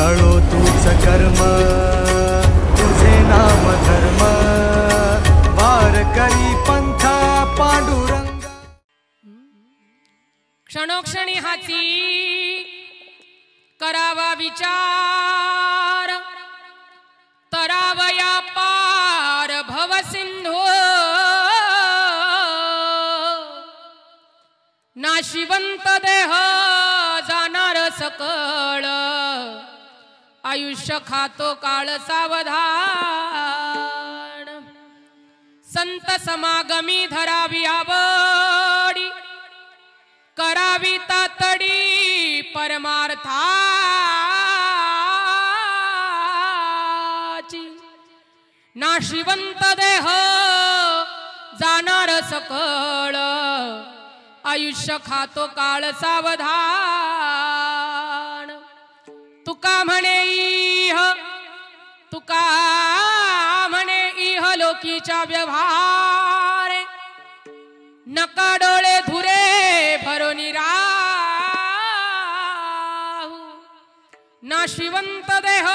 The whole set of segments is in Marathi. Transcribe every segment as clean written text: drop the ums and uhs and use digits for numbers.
तळो तूच कर्म तुझे नाम धर्म वार करी पंथा पांडुरंग। क्षणोक्षणी हाती करावा विचार तरावया पार भवसिंधू नाशिवंत देह जाणार सकळ आयुष्य खातो काळ सावधान। संत समागमी धरावी आवडी करावी तातडी परमार्थाची नाशिवंत देह जाणार सकळ आयुष्य खातो काळ सावधान। तुका म्हणे इह लोकीच्या व्यवहार नका डोळे धुरे भरोनी राहू नाशिवंत देह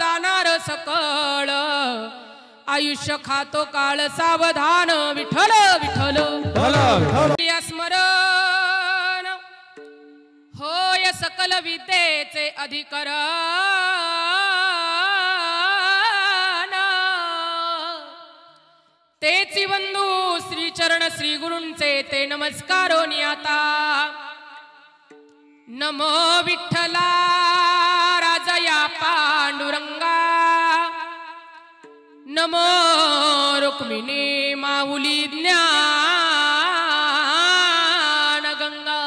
जाणार सकळ आयुष्य खातो काळ सावधान। विठ्ठल विठ्ठल स्मरण होय सकल विद्येचे अधिकरण तेची बंधू श्री चरण श्री गुरूंचे ते नमस्कारो नियाता। नमो विठ्ठला राजया पांडुरंगा नमो रुक्मिणी माऊली ज्ञान गंगा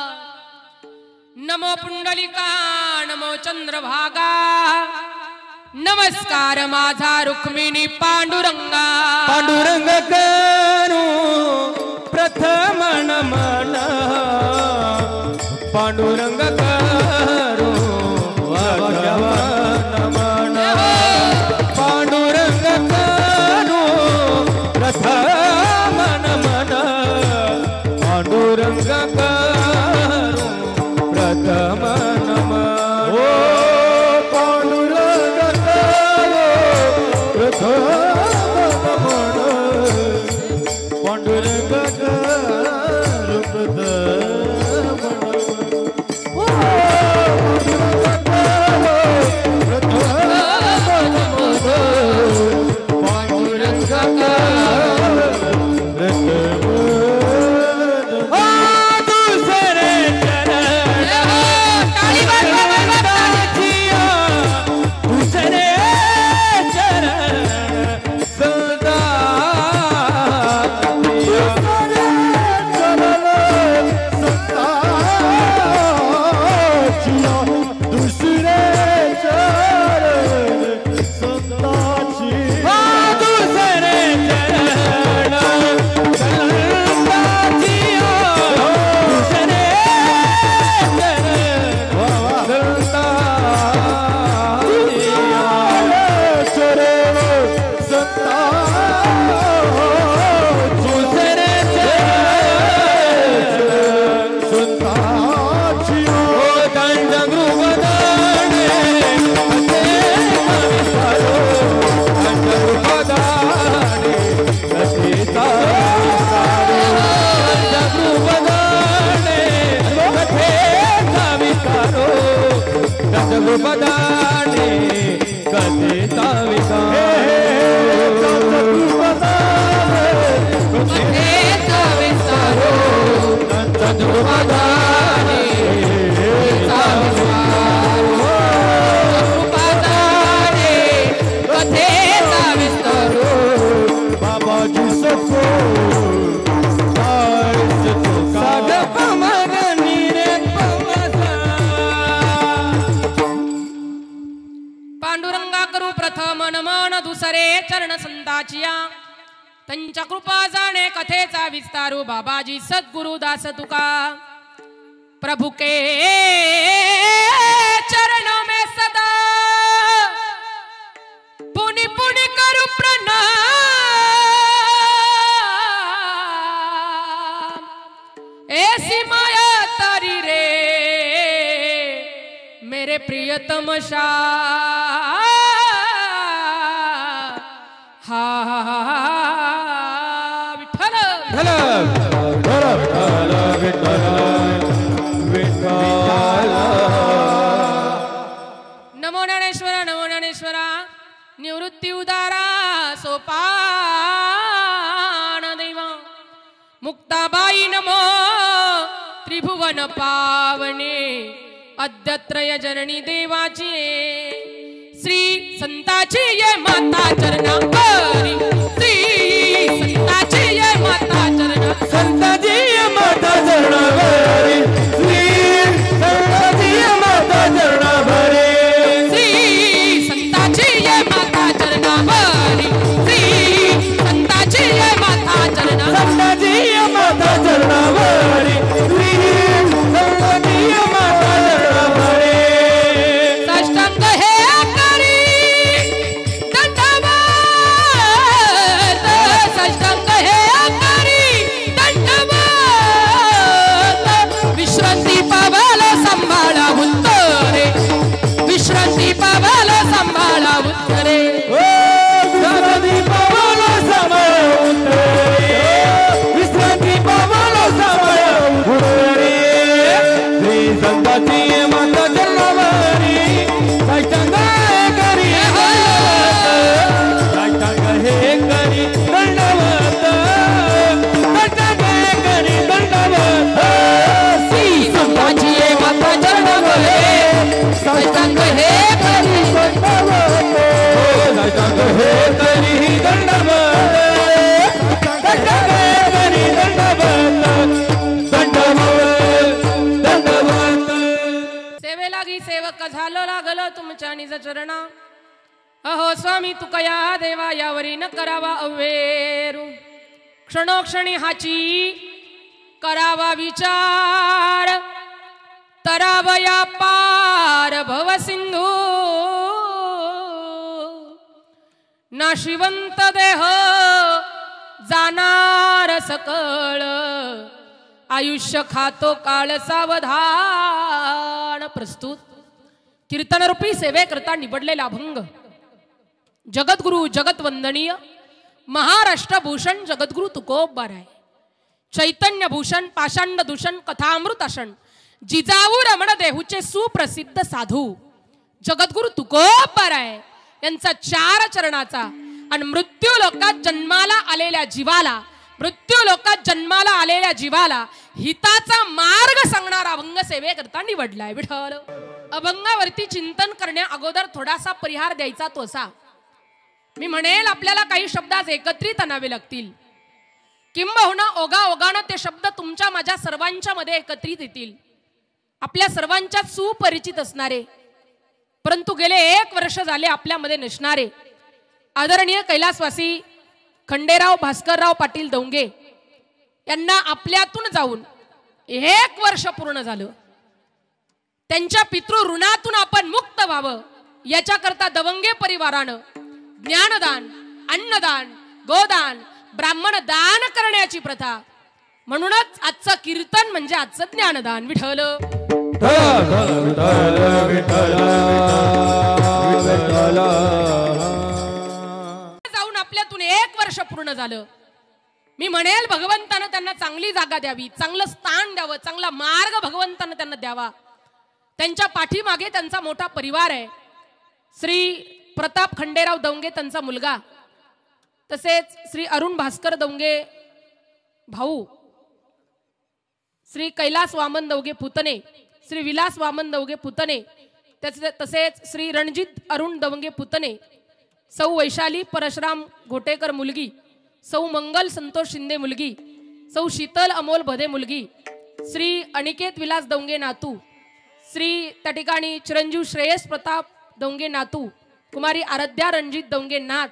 नमो पुंडलिका नमो चंद्रभागा नमस्कार माझा रुक्मिणी पांडुरंगा। पांडुरंग करू प्रथम नमन पांडुरंग करू नमन पांडुरंग करू प्रथम नमन पांडुरंग करू प्रथम नमन। त्यांच्या कृपा जाणे कथेचा विस्तारू बाबाजी सद्गुरु दास तुका प्रभु के चरणों में सदा पुनि पुनि करू प्रणाम। ऐसी माया तारी रे मेरे प्रियतम तमशा हा विठ्ठल नमो ज्ञानेश्वरा निवृत्ती उदारा सोपान दैवा मुक्ताबाई नमो त्रिभुवन पावने अद्यत्रय जननी देवाची श्री संताची ये माता चरणावरी श्री संताची ये माता चरणा संताची ये माता चरणावरी श्री संताची ये माता चरणावरी श्री संताची ये माता चरणावरी श्री संताची ये माता चरणा संताची ये माता चरणावरी श्री संताची ये माता चरणावरी साष्टांग हे करी दंडवत साष्टांग हे करी दंडवत विश्रांती पावल सांभाळा उत्तरे विश्रांती पावल सांभाळा उत्तरे विश्रांती पावल सांभाळा उत्तरे विश्रांती पावल सांभाळा उत्तरे श्री संताची माता चरणावरी साष्टांग करी साष्टांग हे करी दंडवत साष्टांग हे करी दंडवत श्री संताची ये माता चरणावरी साष्टांग हे करी साष्टांग हे करी दंडवत साष्टांग हे करी दंडवत दंडवत दंडवत सेवे लागी सेवक झालो लागलो तुमच्या निज चरणा अहो स्वामी तुकया देवा यावरी न करावा अवेरू क्षणोक्षणी हाची करावा विचार तरावया पार भव सिंधू नाशिवंत देह जाणार सकळ आयुष्य खातो काळ सावधान प्रस्तुत कीर्तनरूपी सेवेकरता निवडलेला अभंग जगद्गुरु जगतवंदनीय महाराष्ट्र भूषण जगद्गुरु तुकोबाराय चैतन्य भूषण पाषांड दूषण कथामृताषण जिजाऊ रमण देहूचे सुप्रसिद्ध साधू जगद्गुरु तुकोबाराय यांचा 4 चरणाचा आणि मृत्यू लोकात जन्माला आलेल्या जीवाला हिताचा मार्ग सांगणारा अभंग सेवेकरता निवडलाय विठ्ठल अभंगावरती चिंतन करण्या अगोदर थोडासा परिहार द्यायचा तो असा मी म्हणेल आपल्याला काही शब्द आज एकत्रित आणावे लागतील किंबहुना ओघाओघानं ते शब्द तुमच्या माझ्या सर्वांच्या मध्ये एकत्रित येतील आपल्या सर्वांच्या सुपरिचित असणारे परंतु गेले 1 वर्ष झाले आपल्यामध्ये नसणारे आदरणीय कैलासवासी खंडेराव भास्करराव पाटील दौंगे यांना आपल्यातून जाऊन 1 वर्ष पूर्ण झालं त्यांच्या पितृ ऋणातून आपण मुक्त व्हावं याच्याकरता दवंगे परिवारानं ज्ञानदान अन्नदान गोदान ब्राह्मण दान करण्याची प्रथा म्हणूनच आजचं कीर्तन म्हणजे आजचं ज्ञानदान विठ्ठल जाऊन आपल्यातून 1 वर्ष पूर्ण झालं मी म्हणेल भगवंतानं त्यांना चांगली जागा द्यावी चांगलं स्थान द्यावं चांगला मार्ग भगवंतानं त्यांना द्यावा त्यांच्या पाठीमागे त्यांचा मोठा परिवार आहे श्री प्रताप खंडेराव दौंगे त्यांचा मुलगा तसेच श्री अरुण भास्कर दौंगे भाऊ श्री कैलास वामन दौंगे पुतणे श्री विलास वामन दौंगे पुतणे तसेच श्री रणजित अरुण दौंगे पुतणे सौ वैशाली परशुराम घोटेकर मुलगी सौ मंगल संतोष शिंदे मुलगी सौ शीतल अमोल भदे मुलगी श्री अनिकेत विलास दौंगे नातू श्री त्या ठिकाणी चिरंजीव श्रेयस प्रताप दौंगे नातू कुमारी आराध्या रणजित दौंगे नाथ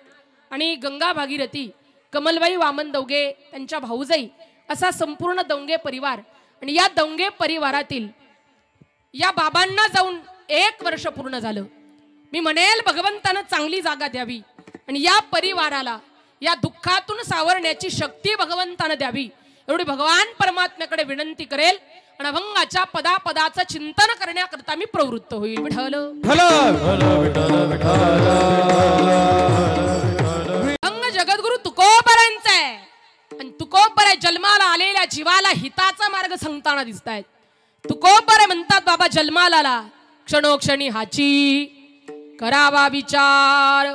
आणि गंगा भागीरथी कमलबाई वामन दौंगे त्यांच्या भाऊजाई असा संपूर्ण दौंगे परिवार आणि या दौंगे परिवारातील या बाबांना जाऊन 1 वर्ष पूर्ण झालं मी म्हणेल भगवंतानं चांगली जागा द्यावी आणि या परिवाराला या दुःखातून सावरण्याची शक्ती भगवंतानं द्यावी एवढी भगवान परमात्म्याकडे विनंती करेल आणि अभंगाच्या पदापदाचं चिंतन करण्याकरता मी प्रवृत्त होईल. विठ्ठल अभंग जगद्गुरु तुकोबरांचा आहे आणि तुकोबर जन्माला आलेल्या जीवाला हिताचा मार्ग सांगताना दिसत आहेत. तुकोबर म्हणतात बाबा जन्माला आला क्षणोक्षणी हाची करावा विचार.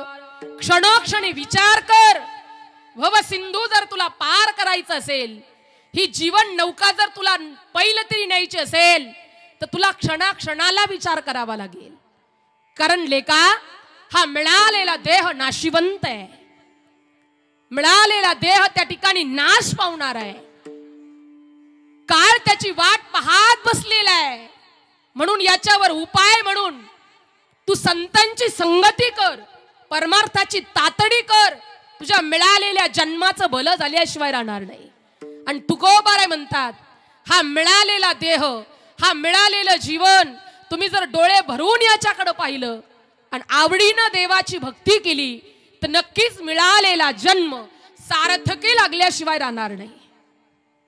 क्षणोक्षणी विचार कर. भव सिंधू जर तुला पार करायचं असेल, ही जीवन नौका जर तुला पैल तरी न्यायची असेल, तर तुला क्षणाक्षणाला विचार करावा लागेल. कारण लेका हा मिळालेला देह नाशिवंत आहे. मिळालेला देह त्या ठिकाणी नाश पावणार आहे. काळ त्याची वाट पाहत बसलेला आहे. म्हणून याच्यावर उपाय म्हणून तू संतांची संगती कर, परमार्थाची तातडी कर. तुझ्या मिळालेल्या जन्माचं भलं झाल्याशिवाय राहणार नाही. आणि तुकोबाराय म्हणतात हा मिळालेला देह, हा मिळालेलं जीवन तुम्ही जर डोळे भरून याच्याकडे पाहिलं आणि आवडीनं देवाची भक्ती केली तर नक्कीच मिळालेला जन्म सार्थकी लागल्याशिवाय राहणार नाही.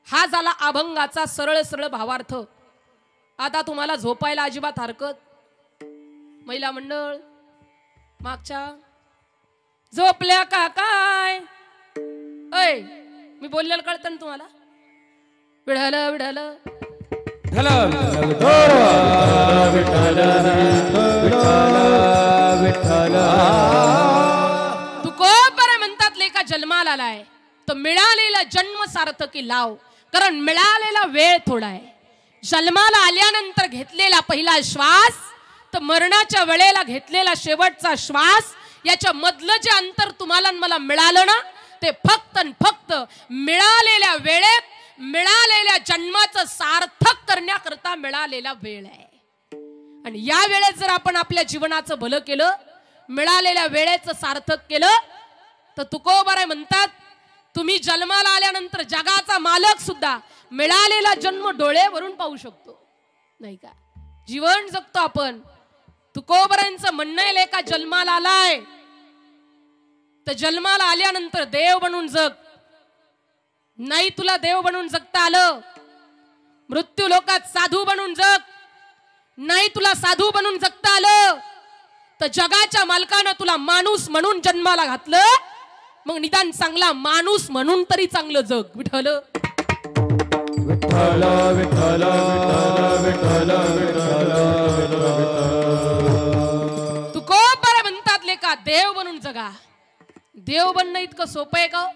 हा झाला अभंगाचा सरळ सरळ भावार्थ. आता तुम्हाला झोपायला अजिबात हरकत. महिला मंडळ मागच्या झोपल्या का काय? ऐ मी बोललेलं कळतं ना तुम्हाला? विढाल विढाल तुकोबर म्हणतात लेका जन्माला आलाय तर मिळालेला जन्म सार्थकी लाव. कारण मिळालेला वेळ थोडा आहे. जन्माला आल्यानंतर घेतलेला पहिला श्वास तर मरणाच्या वेळेला घेतलेला शेवटचा श्वास याच्या मधलं जे अंतर तुम्हाला मला मिळालं ना, ते फक्त फक्त मिळालेल्या वेळेत मिळालेल्या जन्माचं सार्थक करण्याकरता मिळालेला वेळ आहे. आणि या वेळेत जर आपण आपल्या जीवनाचं भलं केलं, मिळालेल्या वेळेचं सार्थक केलं, तर तुकोबाराय म्हणतात तुम्ही जन्माला आल्यानंतर जगाचा मालक सुद्धा मिळालेला जन्म डोळ्यावरून पाहू शकतो. नाही का? जीवन जगतो आपण. तुकोबारांचं म्हणणं आहे लेका जन्माला आलाय तर जन्माला आल्यानंतर देव बनून जग. नाही तुला देव बनून जगता आलं, मृत्यू लोकात साधू बनून जग. नाही तुला साधू बनून जगता आलं तर जगाच्या मालकानं तुला माणूस म्हणून जन्माला घातलं. मग निदान चांगला माणूस म्हणून तरी चांगलं जग. विठ्ठल विठ्ठल विठ्ठल विठ्ठल विठ्ठल तुकोबाराय म्हणतात लेका देव बनून जगा. देव बनणं इतकं सोपं आहे का?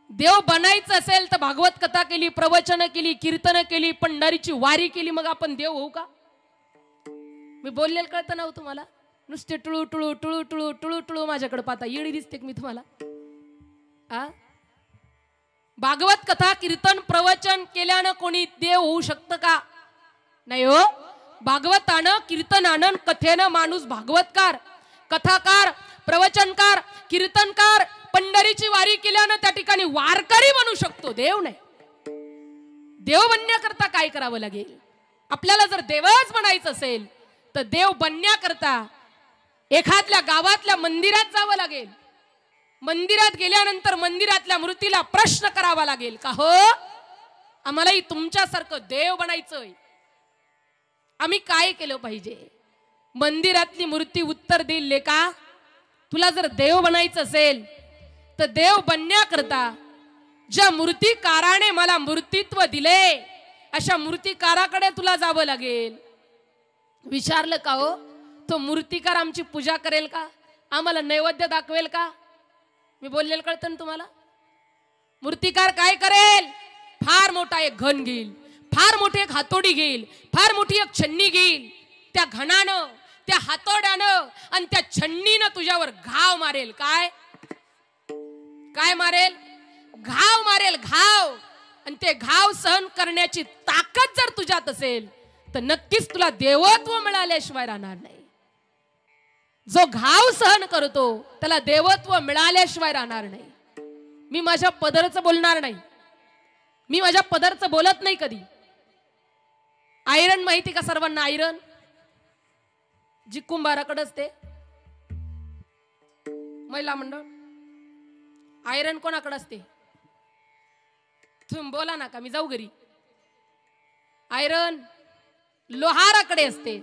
देव बनायचं असेल तर भागवत कथा केली, प्रवचन केली, कीर्तन केली, पंढरीची वारी केली, मग आपण देव होऊ का? मी बोललेलं कळतं ना हो तुम्हाला? नुसते टुळू टुळू टुळू टुळू टुळू टुळू माझ्याकडे पाहता येडी दिसते मी तुम्हाला? भागवत कथा कीर्तन प्रवचन केल्यानं कोणी देव होऊ शकतं का? नाही हो. भागवतानं कीर्तनानं कथेनं माणूस भागवतकार, कथाकार, प्रवचनकार, कीर्तनकार, पंढरीची वारी केल्यानं त्या ठिकाणी वारकरी बनू शकतो. देव नाही. देव बनण्याकरता काय करावं लागेल? आपल्याला जर देवच बनायचं असेल तर देव बनण्याकरता एखाद्या गावातल्या मंदिरात जावं लागेल. मंदिरात गेल्यानंतर मंदिरातल्या मूर्तीला प्रश्न करावा लागेल का हो आम्हालाही तुमच्यासारखं देव बनायचंय, आम्ही काय केलं पाहिजे? मंदिरातली मूर्ती उत्तर देईल लेका तुला जर देव बनायचं असेल तर देव बनण्याकरता ज्या मूर्तिकाराने मला मूर्तित्व दिले अशा मूर्तिकाराकडे तुला जावं लागेल. विचारलं का हो तो मूर्तिकार आमची पूजा करेल का? आम्हाला नैवेद्य दाखवेल का? मी बोललेलं कळतं ना तुम्हाला? मूर्तिकार काय करेल? फार मोठा एक घन घेईल, फार मोठी एक हातोडी घेईल, फार मोठी एक छन्नी घेईल. त्या घणानं, त्या हातोड्यानं आणि त्या छन्नीनं तुझ्यावर घाव मारेल. काय काय मारेल? घाव मारेल, घाव. आणि ते घाव सहन करण्याची ताकद जर तुझ्यात असेल तर नक्कीच तुला देवत्व मिळाल्याशिवाय राहणार नाही. जो घाव सहन करतो त्याला देवत्व मिळाल्याशिवाय राहणार नाही. मी माझ्या पदरचं बोलणार नाही, मी माझ्या पदरचं बोलत नाही कधी. आयरन माहिती का सर्वांना? आयरन जी कुंभाराकडेच ते महिला मंडळ. आयरन कोणाकडे असते? तुम्ही बोला नका, मी जाऊ घरी. आयरन लोहाराकडे असते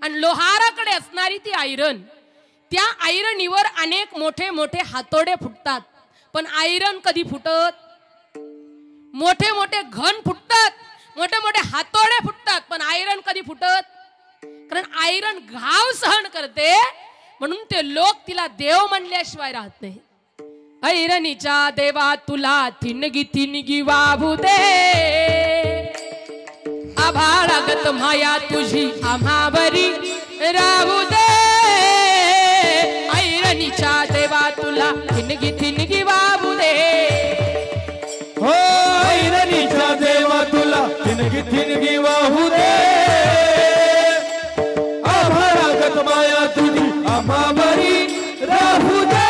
आणि लोहाराकडे असणारी ती आयरन, त्या आयरनीवर अनेक मोठे मोठे हातोडे फुटतात, पण आयरन कधी फुटत? मोठे मोठे घन फुटतात, मोठे मोठे हातोडे फुटतात, पण आयरन कधी फुटत? कारण आयरन घाव सहन करते, म्हणून ते लोक तिला देव म्हणल्याशिवाय राहत नाही. ऐरणीच्या देवा तुला थिनगी थिनगी वाहू दे, आभाळागत माया तुझी आम्हावरी राहू दे. ऐरणीच्या देवा तुला थिनगी थिनगी वाहू दे. हो ऐरणीच्या देवा तुला थिनगी थिनगी वाहू दे, आभाळागत माया तुझी आम्हावरी राहू दे.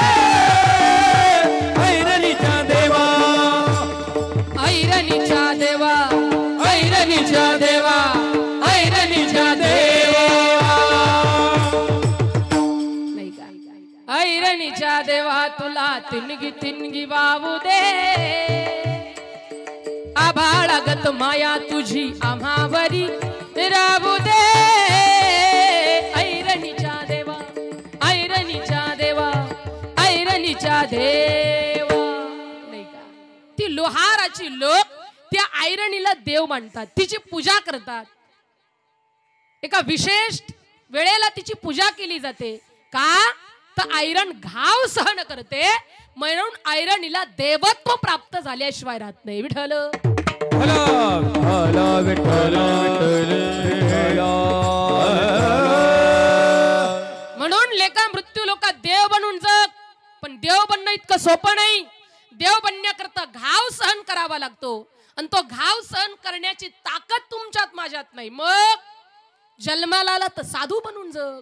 ऐरणीच्या देवा, ऐरणीच्या देवा, ऐरणीच्या देवा, ऐरणीच्या देवा. नाही का? ऐरणीच्या देवा तुला तिनगी तिनगी वाहू दे, आभाळागत माया तुझी आम्हावरी राहू दे. ऐरणीच्या देवा, ऐरणीच्या देवा, ऐरणीच्या देवा. नाही का? ती लोहाराची लोक त्या ऐरणीला देव मानतात, तिची पूजा करतात. एका विशेष वेळेला तिची पूजा केली जाते. का? तर ऐरण घाव सहन करते, म्हणून ऐरणीला देवत्व प्राप्त झाल्याशिवाय राहत नाही. विठ्ठल भला विठ्ठल विठ्ठल. म्हणून लेखा मृत्यू लोका देव बनून जग, पण देव बनणं इतकं सोपं नाही. देव बनण्याकरता घाव सहन करावा लागतो, आणि तो घाव सहन करण्याची ताकद तुमच्यात माझ्यात नाही. मग जन्माला आला तर साधू बनून जग.